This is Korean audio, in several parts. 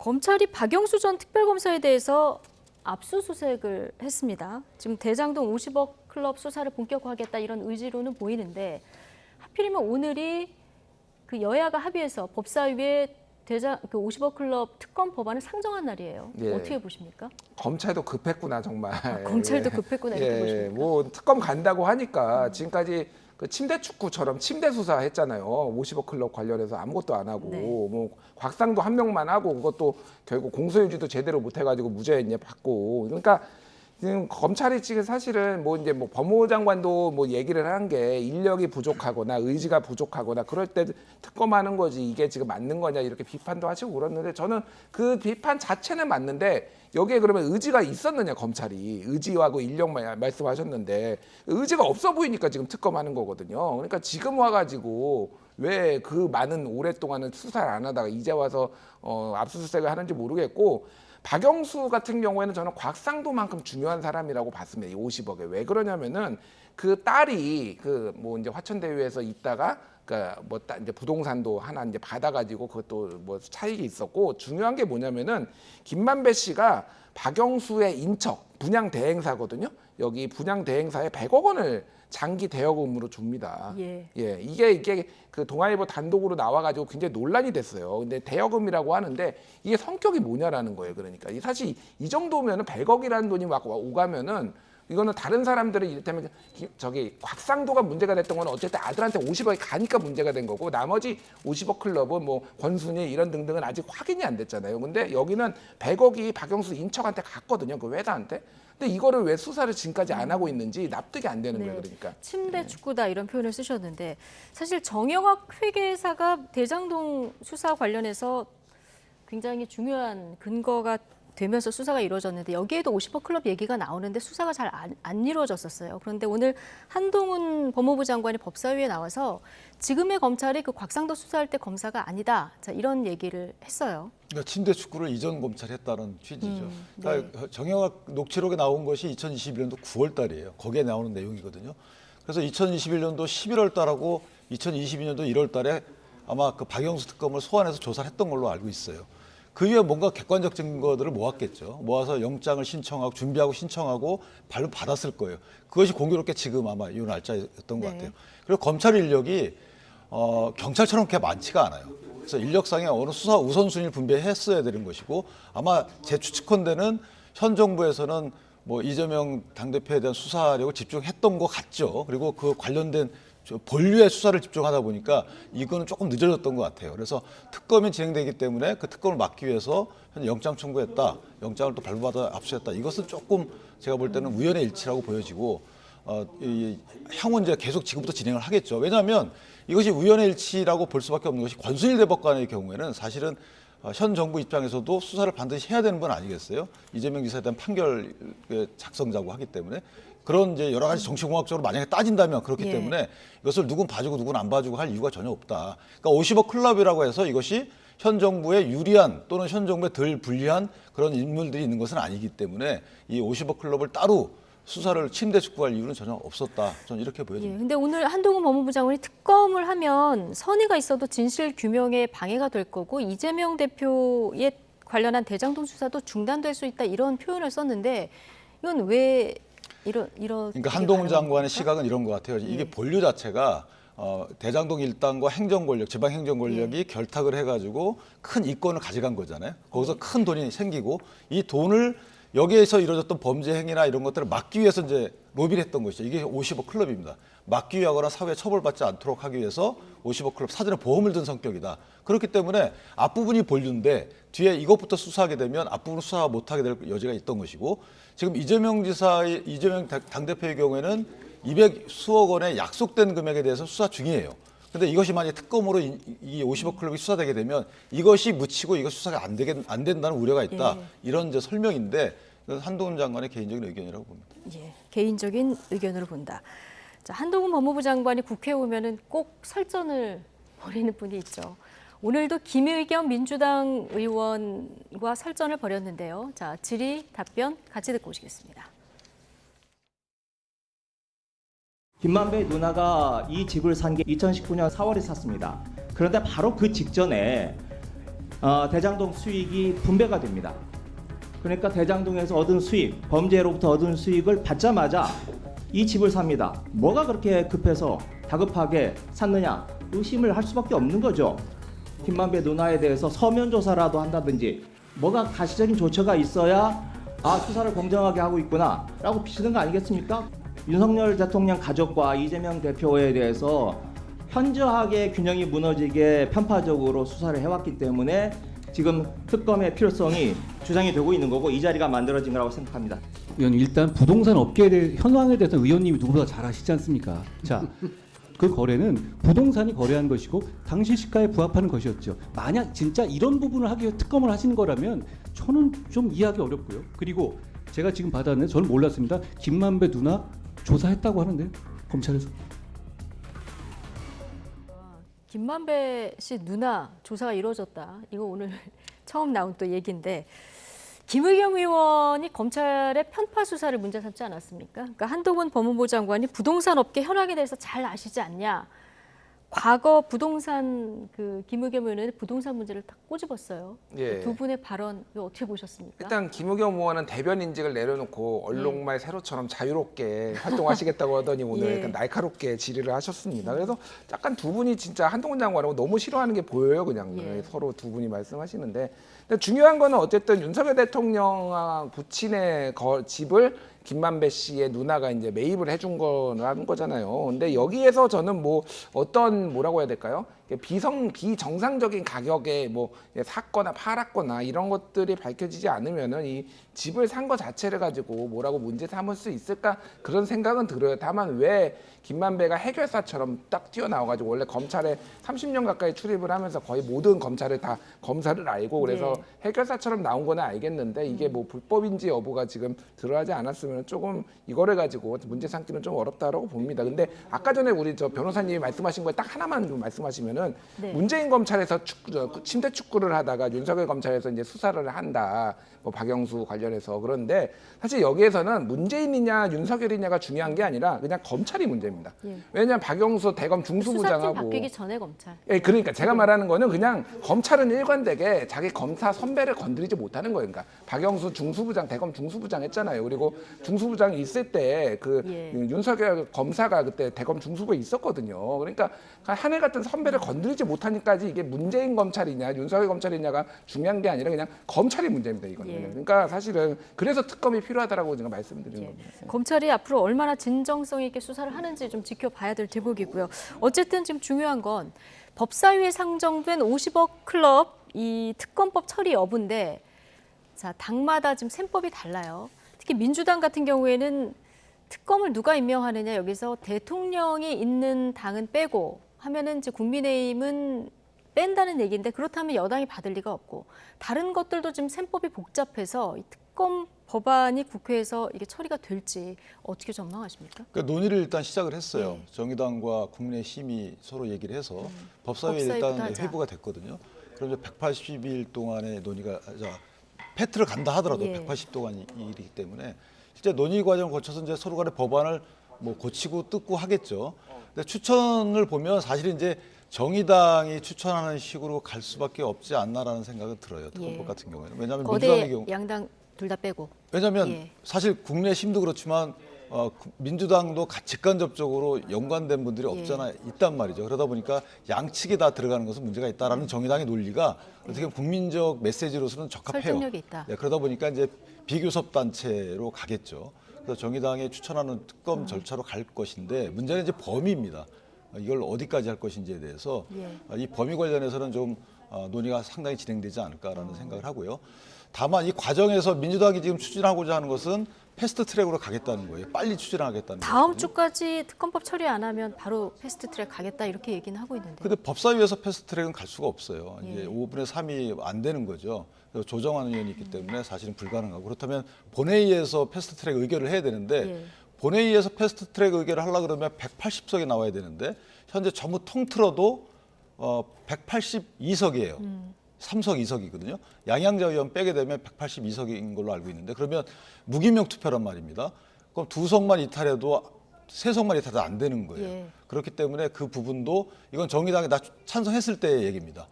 검찰이 박영수 전 특별검사에 대해서 압수수색을 했습니다. 지금 대장동 50억 클럽 수사를 본격화하겠다 이런 의지로는 보이는데 하필이면 오늘이 그 여야가 합의해서 법사위에 그 50억 클럽 특검 법안을 상정한 날이에요. 예. 어떻게 보십니까? 검찰도 급했구나 정말. 검찰도 급했구나 이렇게 보십니까? 뭐 특검 간다고 하니까 지금까지 그 침대 축구처럼 침대 수사 했잖아요. 50억 클럽 관련해서 아무것도 안 하고 네. 뭐 곽상도 한 명만 하고 그것도 결국 공소유지도 제대로 못 해가지고 무죄 이제 받고. 그러니까 지금 검찰이 지금 사실은 뭐 이제 뭐 법무부 장관도 뭐 얘기를 한 게 인력이 부족하거나 의지가 부족하거나 그럴 때 특검하는 거지 이게 지금 맞는 거냐 이렇게 비판도 하시고 그러는데 저는 그 비판 자체는 맞는데 여기에 그러면 의지가 있었느냐 검찰이 의지하고 인력만 말씀하셨는데 의지가 없어 보이니까 지금 특검하는 거거든요. 그러니까 지금 와가지고 왜 그 많은 오랫동안은 수사를 안 하다가 이제 와서 압수수색을 하는지 모르겠고 박영수 같은 경우에는 저는 곽상도만큼 중요한 사람이라고 봤습니다. 이 50억에 왜 그러냐면은 그 딸이 그 뭐 이제 화천대유에서 있다가 그러니까 뭐 이제 부동산도 하나 이제 받아가지고 그것도 뭐 차익이 있었고 중요한 게 뭐냐면은 김만배 씨가 박영수의 인척 분양 대행사거든요. 여기 분양 대행사에 100억 원을 장기 대여금으로 줍니다. 예. 이게 그 동아일보 단독으로 나와가지고 굉장히 논란이 됐어요. 근데 대여금이라고 하는데 이게 성격이 뭐냐라는 거예요. 그러니까 사실 이 정도면은 100억이라는 돈이 막 오가면은 이거는 다른 사람들은 이를테면 저기 곽상도가 문제가 됐던 건 어쨌든 아들한테 50억이 가니까 문제가 된 거고 나머지 50억 클럽은 뭐 권순일 이런 등등은 아직 확인이 안 됐잖아요. 근데 여기는 100억이 박영수 인척한테 갔거든요. 그 회사한테. 근데 이거를 왜 수사를 지금까지 안 하고 있는지 납득이 안 되는 거예요. 그러니까. 침대 축구다 이런 표현을 쓰셨는데 사실 정영학 회계사가 대장동 수사 관련해서 굉장히 중요한 근거가 되면서 수사가 이루어졌는데 여기에도 50억 클럽 얘기가 나오는데 수사가 잘 안 이루어졌었어요. 그런데 오늘 한동훈 법무부 장관이 법사위에 나와서 지금의 검찰이 그 곽상도 수사할 때 검사가 아니다. 자, 이런 얘기를 했어요. 그러니까 침대 축구를 이전 검찰이 했다는 취지죠. 네. 그러니까 정영학 녹취록에 나온 것이 2021년도 9월 달이에요. 거기에 나오는 내용이거든요. 그래서 2021년도 11월 달하고 2022년도 1월 달에 아마 그 박영수 특검을 소환해서 조사를 했던 걸로 알고 있어요. 그 이후에 뭔가 객관적 증거들을 모았겠죠. 모아서 영장을 신청하고 준비하고 신청하고 발로 받았을 거예요. 그것이 공교롭게 지금 아마 이 날짜였던 것 같아요. 그리고 검찰 인력이 경찰처럼 그렇게 많지가 않아요. 그래서 인력상에 어느 수사 우선순위를 분배했어야 되는 것이고 아마 제 추측컨대는 현 정부에서는 뭐 이재명 당대표에 대한 수사력을 집중했던 것 같죠. 그리고 그 관련된 본류의 수사를 집중하다 보니까 이거는 조금 늦어졌던 것 같아요. 그래서 특검이 진행되기 때문에 그 특검을 막기 위해서 현 영장 청구했다, 영장을 또 발부받아 압수했다. 이것은 조금 제가 볼 때는 우연의 일치라고 보여지고 향후 이제 계속 지금부터 진행을 하겠죠. 왜냐하면 이것이 우연의 일치라고 볼 수밖에 없는 것이 권순일 대법관의 경우에는 사실은 현 정부 입장에서도 수사를 반드시 해야 되는 분 아니겠어요? 이재명 지사에 대한 판결 작성자고 하기 때문에 그런 이제 여러 가지 정치공학적으로 만약에 따진다면 그렇기 때문에 이것을 누군 봐주고 누군 안 봐주고 할 이유가 전혀 없다. 그러니까 50억 클럽이라고 해서 이것이 현 정부에 유리한 또는 현 정부에 덜 불리한 그런 인물들이 있는 것은 아니기 때문에 이 50억 클럽을 따로 수사를 침대 축구할 이유는 전혀 없었다. 저는 이렇게 보여집니다. 근데 오늘 한동훈 법무부 장관이 특검을 하면 선의가 있어도 진실 규명에 방해가 될 거고 이재명 대표에 관련한 대장동 수사도 중단될 수 있다 이런 표현을 썼는데 이건 왜 이런 그러니까 한동훈 장관의 시각은 이런 것 같아요. 이게 본류 자체가 대장동 일당과 행정 권력, 지방 행정 권력이 결탁을 해가지고 큰 이권을 가져간 거잖아요. 거기서 큰 돈이 생기고 이 돈을 여기에서 이루어졌던 범죄 행위나 이런 것들을 막기 위해서 이제 로비를 했던 것이죠. 이게 50억 클럽입니다. 막기 위하거나 사회에 처벌받지 않도록 하기 위해서 50억 클럽 사전에 보험을 든 성격이다. 그렇기 때문에 앞부분이 본류인데 뒤에 이것부터 수사하게 되면 앞부분 수사 못하게 될 여지가 있던 것이고 지금 이재명 당대표의 경우에는 200수억 원의 약속된 금액에 대해서 수사 중이에요. 근데 이것이 만약 특검으로 이 50억 클럽이 수사되게 되면 이것이 묻히고 이거 수사가 안 된다는 우려가 있다. 이런 이제 설명인데 한동훈 장관의 개인적인 의견이라고 봅니다. 개인적인 의견으로 본다. 자, 한동훈 법무부 장관이 국회에 오면은 꼭 설전을 벌이는 분이 있죠. 오늘도 김의겸 민주당 의원과 설전을 벌였는데요. 자, 질의, 답변 같이 듣고 오시겠습니다. 김만배 누나가 이 집을 산 게 2019년 4월에 샀습니다. 그런데 바로 그 직전에 대장동 수익이 분배가 됩니다. 그러니까 대장동에서 얻은 수익, 범죄로부터 얻은 수익을 받자마자 이 집을 삽니다. 뭐가 그렇게 급해서 다급하게 샀느냐 의심을 할 수밖에 없는 거죠. 김만배 누나에 대해서 서면 조사라도 한다든지 뭐가 가시적인 조처가 있어야 수사를 공정하게 하고 있구나라고 비치는 거 아니겠습니까? 윤석열 대통령 가족과 이재명 대표에 대해서 현저하게 균형이 무너지게 편파적으로 수사를 해왔기 때문에 지금 특검의 필요성이 주장이 되고 있는 거고 이 자리가 만들어진 거라고 생각합니다. 의원님, 일단 부동산 업계의 현황에 대해서 의원님이 누구보다 잘 아시지 않습니까? 자, 그 거래는 부동산이 거래한 것이고 당시 시가에 부합하는 것이었죠. 만약 진짜 이런 부분을 하기 위해 특검을 하시는 거라면 저는 좀 이해하기 어렵고요. 그리고 제가 지금 받았는데 저는 몰랐습니다. 김만배 누나 조사했다고 하는데요, 검찰에서. 김만배 씨 누나 조사가 이루어졌다. 이거 오늘 처음 나온 또 얘기인데 김의겸 의원이 검찰의 편파 수사를 문제 삼지 않았습니까? 그러니까 한동훈 법무부 장관이 부동산 업계 현황에 대해서 잘 아시지 않냐. 과거 부동산 김의겸 의원의 부동산 문제를 딱 꼬집었어요. 예. 두 분의 발언 이거 어떻게 보셨습니까? 일단 김의겸 의원은 대변 인직을 내려놓고 얼룩말 세로처럼 자유롭게 활동하시겠다고 하더니 오늘 예. 약간 날카롭게 질의를 하셨습니다. 그래서 약간 두 분이 진짜 한동훈 장관하고 너무 싫어하는 게 보여요. 그냥 예. 서로 두 분이 말씀하시는데 근데 중요한 거는 어쨌든 윤석열 대통령 부친의 집을 김만배 씨의 누나가 이제 매입을 해준 거라는 거잖아요. 근데 여기에서 저는 뭐 어떤 뭐라고 해야 될까요? 비정상적인 가격에 뭐 샀거나 팔았거나 이런 것들이 밝혀지지 않으면은 이 집을 산 거 자체를 가지고 뭐라고 문제 삼을 수 있을까 그런 생각은 들어요. 다만 왜 김만배가 해결사처럼 딱 튀어나와가지고 원래 검찰에 30년 가까이 출입을 하면서 거의 모든 검찰을 다 검사를 알고 그래서 네. 해결사처럼 나온 거는 알겠는데 이게 뭐 불법인지 여부가 지금 드러나지 않았으면 조금 이거를 가지고 문제 삼기는 좀 어렵다라고 봅니다. 근데 아까 전에 우리 저 변호사님이 말씀하신 거에 딱 하나만 좀 말씀하시면은 네. 문재인 검찰에서 침대 축구를 하다가 윤석열 검찰에서 이제 수사를 한다. 뭐 박영수 관련해서 그런데 사실 여기에서는 문재인이냐 윤석열이냐가 중요한 게 아니라 그냥 검찰이 문제입니다. 예. 왜냐하면 박영수 대검 수사팀 중수부장하고 바뀌기 전에 검찰. 예, 그러니까 제가 말하는 거는 그냥 검찰은 일관되게 자기 검사 선배를 건드리지 못하는 거예요. 그러니까 박영수 중수부장, 대검 중수부장 했잖아요. 그리고 중수부장이 있을 때 예. 윤석열 검사가 그때 대검 중수부에 있었거든요. 그러니까 하늘 같은 선배를 건드리지 못하니까지 이게 문재인 검찰이냐 윤석열 검찰이냐가 중요한 게 아니라 그냥 검찰이 문제입니다. 이거는. 예. 그러니까 사실은 그래서 특검이 필요하다라고 제가 말씀드리는 예. 겁니다. 검찰이 앞으로 얼마나 진정성 있게 수사를 하는지 좀 지켜봐야 될 대목이고요. 어쨌든 지금 중요한 건 법사위에 상정된 50억 클럽 이 특검법 처리 여부인데 자, 당마다 지금 셈법이 달라요. 특히 민주당 같은 경우에는 특검을 누가 임명하느냐 여기서 대통령이 있는 당은 빼고 하면은 이제 국민의힘은 뺀다는 얘기인데 그렇다면 여당이 받을 리가 없고 다른 것들도 지금 셈법이 복잡해서 이 특검 법안이 국회에서 이게 처리가 될지 어떻게 전망하십니까? 그러니까 논의를 일단 시작을 했어요. 예. 정의당과 국민의힘이 서로 얘기를 해서 법사위에 법사위부터 일단 하자. 회부가 됐거든요. 그럼 이제 180일 동안의 논의가 패트를 간다 하더라도 예. 180동안 일이기 때문에 실제 논의 과정을 거쳐서 이제 서로 간의 법안을 뭐 고치고 뜯고 하겠죠. 근데 추천을 보면 사실 이제 정의당이 추천하는 식으로 갈 수밖에 없지 않나라는 생각은 들어요. 특검법 예. 같은 경우에는. 왜냐하면 민주당의 거대 경우 양당 둘 다 빼고. 왜냐하면 예. 사실 국내심도 그렇지만 민주당도 직간접적으로 연관된 분들이 예. 없잖아 있단 말이죠. 그러다 보니까 양측에 다 들어가는 것은 문제가 있다라는 정의당의 논리가 어떻게 보면 국민적 메시지로서는 적합해요. 설득력이 있다. 네, 그러다 보니까 이제 비교섭 단체로 가겠죠. 그래서 정의당이 추천하는 특검 절차로 갈 것인데 문제는 이제 범위입니다. 이걸 어디까지 할 것인지에 대해서 예. 이 범위 관련해서는 좀 논의가 상당히 진행되지 않을까라는 생각을 하고요. 다만 이 과정에서 민주당이 지금 추진하고자 하는 것은 패스트 트랙으로 가겠다는 거예요. 빨리 추진하겠다는 거예요. 다음 주까지 특검법 처리 안 하면 바로 패스트트랙 가겠다 이렇게 얘기는 하고 있는데. 근데 법사위에서 패스트 트랙은 갈 수가 없어요. 예. 이게 5분의 3이 안 되는 거죠. 그래서 조정하는 의원이 있기 때문에 사실은 불가능하고 그렇다면 본회의에서 패스트 트랙 의결을 해야 되는데 예. 본회의에서 패스트 트랙 의결을 하려고 그러면 180석이 나와야 되는데 현재 전부 통틀어도 182석이에요. 3석 2석이거든요. 양양자 의원 빼게 되면 182석인 걸로 알고 있는데 그러면 무기명 투표란 말입니다. 그럼 2석만 이탈해도 3석만 이탈해도 안 되는 거예요. 예. 그렇기 때문에 그 부분도 이건 정의당이 다 찬성했을 때의 얘기입니다.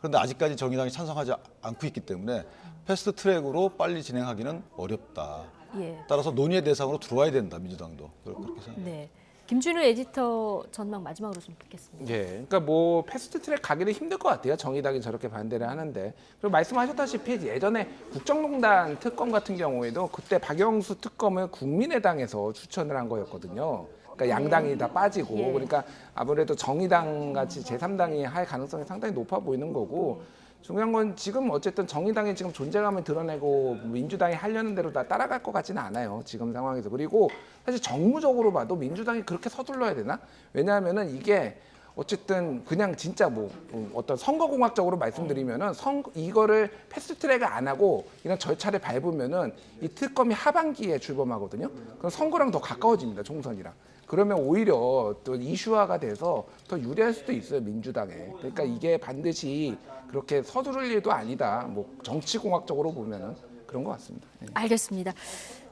그런데 아직까지 정의당이 찬성하지 않고 있기 때문에 패스트 트랙으로 빨리 진행하기는 어렵다. 예. 따라서 논의의 대상으로 들어와야 된다, 민주당도. 그렇게 생각합니다. 네. 김준일 에디터 전망 마지막으로 좀 듣겠습니다. 예, 그러니까 뭐 패스트트랙 가기는 힘들 것 같아요. 정의당이 저렇게 반대를 하는데. 그리고 말씀하셨다시피 예전에 국정농단 특검 같은 경우에도 그때 박영수 특검을 국민의당에서 추천을 한 거였거든요. 그러니까 양당이 다 빠지고 예. 그러니까 아무래도 정의당 같이 제3당이 할 가능성이 상당히 높아 보이는 거고. 중요한 건 지금 어쨌든 정의당이 지금 존재감을 드러내고 민주당이 하려는 대로 다 따라갈 것 같지는 않아요. 지금 상황에서. 그리고 사실 정무적으로 봐도 민주당이 그렇게 서둘러야 되나? 왜냐하면은 이게 어쨌든 그냥 진짜 뭐 어떤 선거공학적으로 말씀드리면은 이거를 패스트트랙을 안 하고 이런 절차를 밟으면은 이 특검이 하반기에 출범하거든요. 그럼 선거랑 더 가까워집니다. 총선이랑. 그러면 오히려 또 이슈화가 돼서 더 유리할 수도 있어요, 민주당에. 그러니까 이게 반드시 그렇게 서두를 일도 아니다. 뭐 정치공학적으로 보면은 그런 것 같습니다. 네. 알겠습니다.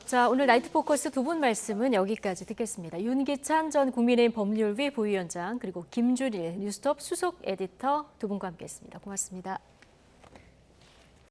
자, 오늘 나이트 포커스 두 분 말씀은 여기까지 듣겠습니다. 윤기찬 전 국민의힘 법률위 부위원장 그리고 김준일 뉴스톱 수석 에디터 두 분과 함께했습니다. 고맙습니다.